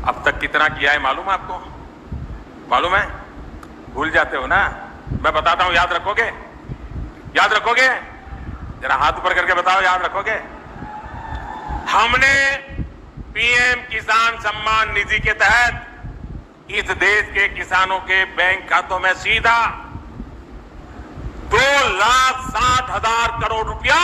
अब तक कितना किया है मालूम है आपको? मालूम है? भूल जाते हो ना? मैं बताता हूं, याद रखोगे? याद रखोगे? जरा हाथ ऊपर करके बताओ, याद रखोगे? हमने पीएम किसान सम्मान निधि के तहत इस देश के किसानों के बैंक खातों में सीधा 2,60,000 करोड़ रुपया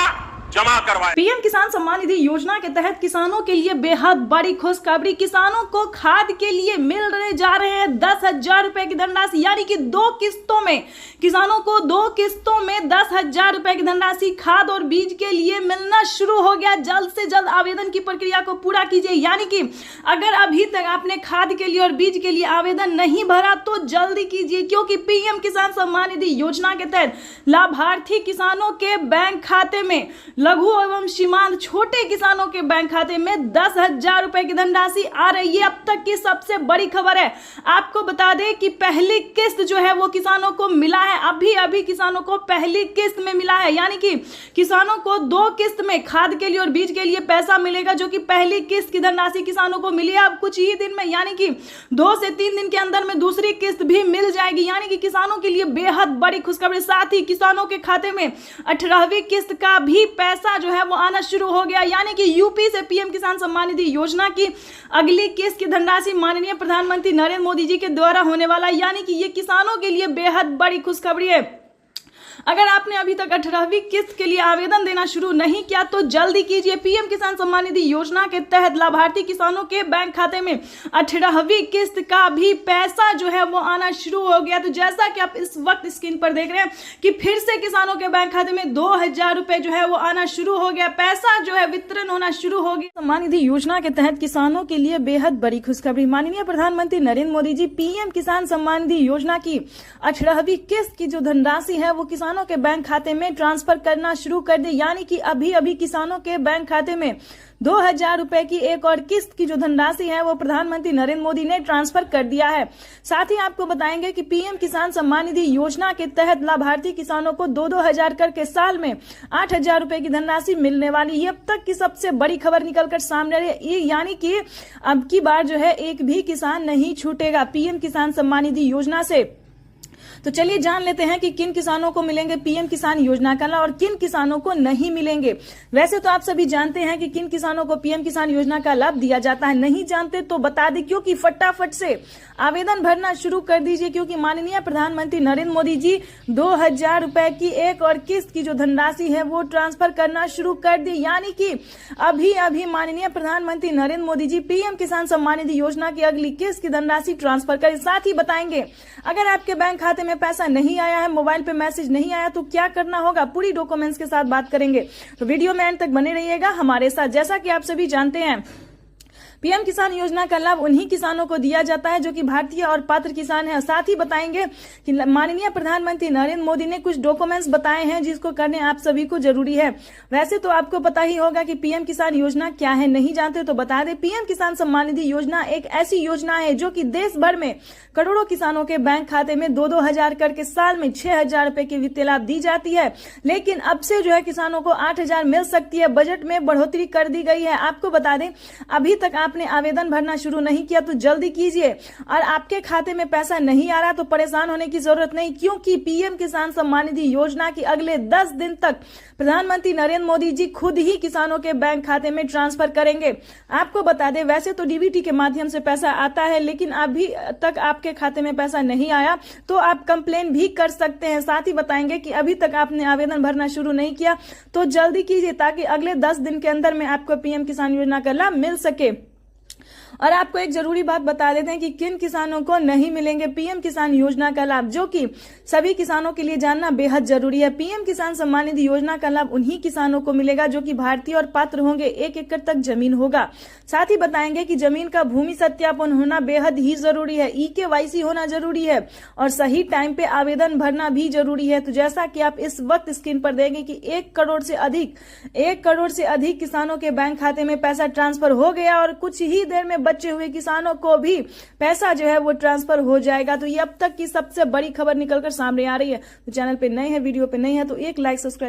जमा करवाए। पीएम किसान सम्मान निधि योजना के तहत किसानों के लिए बेहद बड़ी खुशखबरी। किसानों को खाद के लिए मिलने जा रहे हैं 10,000 रुपए की धनराशि, यानी कि 2 किस्तों में किसानों को 2 किस्तों में 10,000 रुपए की धनराशि खाद और बीज के लिए मिलना शुरू हो गया। जल्द से जल्द आवेदन की प्रक्रिया को पूरा कीजिए, यानी कि अगर अभी तक आपने खाद के लिए और बीज के लिए आवेदन नहीं भरा तो जल्दी कीजिए, क्योंकि पीएम किसान सम्मान निधि योजना के तहत लाभार्थी किसानों के बैंक खाते में, लघु एवं सीमांत छोटे किसानों के बैंक खाते में 10,000 रुपए की धनराशि आ रही है। अब तक की सबसे बड़ी खबर है। आपको बता दें कि पहली किस्त जो है वो किसानों को मिला है, अभी किसानों को पहली किस्त में मिला है, यानी कि किसानों को 2 किस्त में खाद के लिए और बीज के लिए पैसा मिलेगा, जो कि पहली किस्त की धनराशि किसानों को मिली है अब कुछ ही दिन में, यानी कि 2 से 3 दिन के अंदर में दूसरी किस्त भी मिल जाएगी, यानी कि किसानों के लिए बेहद बड़ी खुशखबरी। साथ ही किसानों के खाते में 18वीं किस्त का भी पैसा जो है वो आना शुरू हो गया, यानी कि यूपी से पीएम किसान सम्मान निधि योजना की अगली किस्त की धनराशि माननीय प्रधानमंत्री नरेंद्र मोदी जी के द्वारा होने वाला, यानी कि ये किसानों के लिए बेहद बड़ी खुशखबरी है। अगर आपने अभी तक 18वीं किस्त के लिए आवेदन देना शुरू नहीं किया तो जल्दी कीजिए। पीएम किसान सम्मान निधि योजना के तहत लाभार्थी किसानों के बैंक खाते में 18वीं किस्त का भी पैसा जो है वो आना शुरू हो गया। तो जैसा कि आप इस वक्त स्क्रीन पर देख रहे हैं कि फिर से किसानों के बैंक खाते में 2,000 रुपए जो है वो आना शुरू हो गया, पैसा जो है वितरण होना शुरू हो गया। सम्मान निधि योजना के तहत किसानों के लिए बेहद बड़ी खुशखबरी। माननीय प्रधानमंत्री नरेंद्र मोदी जी पीएम किसान सम्मान निधि योजना की 18वीं किस्त की जो धनराशि है वो किसानों के बैंक खाते में ट्रांसफर करना शुरू कर दे, यानी कि अभी किसानों के बैंक खाते में 2,000 रुपए की एक और किस्त की जो धनराशि है वो प्रधानमंत्री नरेंद्र मोदी ने ट्रांसफर कर दिया है। साथ ही आपको बताएंगे कि पीएम किसान सम्मान निधि योजना के तहत लाभार्थी किसानों को 2,000 करके साल में 8,000 रुपए की धनराशि मिलने वाली। ये अब तक की सबसे बड़ी खबर निकलकर सामने रही, यानी कि अब की बार जो है एक भी किसान नहीं छूटेगा पीएम किसान सम्मान निधि योजना से। तो चलिए जान लेते हैं कि किन किसानों को मिलेंगे पीएम किसान योजना का लाभ और किन किसानों को नहीं मिलेंगे। वैसे तो आप सभी जानते हैं कि किन किसानों को पीएम किसान योजना का लाभ दिया जाता है, नहीं जानते तो बता दें, क्योंकि फटाफट से आवेदन भरना शुरू कर दीजिए, क्योंकि माननीय प्रधानमंत्री नरेंद्र मोदी जी 2,000 रुपए की एक और किस्त की जो धनराशि है वो ट्रांसफर करना शुरू कर दी, यानी कि अभी माननीय प्रधानमंत्री नरेंद्र मोदी जी पीएम किसान सम्मान निधि योजना की अगली किस्त की धनराशि ट्रांसफर करें। साथ ही बताएंगे अगर आपके बैंक खाते में पैसा नहीं आया है, मोबाइल पे मैसेज नहीं आया तो क्या करना होगा, पूरी डॉक्यूमेंट्स के साथ बात करेंगे। तो वीडियो में एंड तक बने रहिएगा हमारे साथ। जैसा कि आप सभी जानते हैं पीएम किसान योजना का लाभ उन्हीं किसानों को दिया जाता है जो कि भारतीय और पात्र किसान है। साथ ही बताएंगे कि माननीय प्रधानमंत्री नरेंद्र मोदी ने कुछ डॉक्यूमेंट्स बताए हैं जिसको करने आप सभी को जरूरी है। वैसे तो आपको पता ही होगा कि पीएम किसान योजना क्या है, नहीं जानते तो बता दें। पीएम किसान सम्मान निधि योजना एक ऐसी योजना है जो कि देश भर में करोड़ों किसानों के बैंक खाते में 2,000 करके साल में 6,000 रुपए की वित्तीय लाभ दी जाती है, लेकिन अब से जो है किसानों को 8,000 मिल सकती है। बजट में बढ़ोतरी कर दी गई है। आपको बता दें अभी तक आपने आवेदन भरना शुरू नहीं किया तो जल्दी कीजिए, और आपके खाते में पैसा नहीं आ रहा तो परेशान होने की जरूरत नहीं, क्योंकि पीएम किसान सम्मान निधि योजना की अगले 10 दिन तक प्रधानमंत्री नरेंद्र मोदी जी खुद ही किसानों के बैंक खाते में ट्रांसफर करेंगे। आपको बता दें वैसे तो डीबीटी के माध्यम से पैसा आता है, लेकिन अभी तक आपके खाते में पैसा नहीं आया तो आप कंप्लेन भी कर सकते हैं। साथ ही बताएंगे कि अभी तक आपने आवेदन भरना शुरू नहीं किया तो जल्दी कीजिए, ताकि अगले 10 दिन के अंदर में आपको पीएम किसान योजना का लाभ मिल सके। और आपको एक जरूरी बात बता देते हैं कि किन किसानों को नहीं मिलेंगे पीएम किसान योजना का लाभ, जो कि सभी किसानों के लिए जानना बेहद जरूरी है। पीएम किसान सम्मान निधि योजना का लाभ उन्हीं किसानों को मिलेगा जो कि भारतीय और पात्र होंगे, 1 एकड़ तक जमीन होगा। साथ ही बताएंगे कि जमीन का भूमि सत्यापन होना बेहद ही जरूरी है, EKYC होना जरूरी है और सही टाइम पे आवेदन भरना भी जरूरी है। तो जैसा कि आप इस वक्त स्क्रीन पर देंगे कि 1 करोड़ से अधिक किसानों के बैंक खाते में पैसा ट्रांसफर हो गया और कुछ ही देर में बचे हुए किसानों को भी पैसा जो है वो ट्रांसफर हो जाएगा। तो ये अब तक की सबसे बड़ी खबर निकलकर सामने आ रही है। तो चैनल पे नए हैं, वीडियो पे नए हैं तो एक लाइक सब्सक्राइब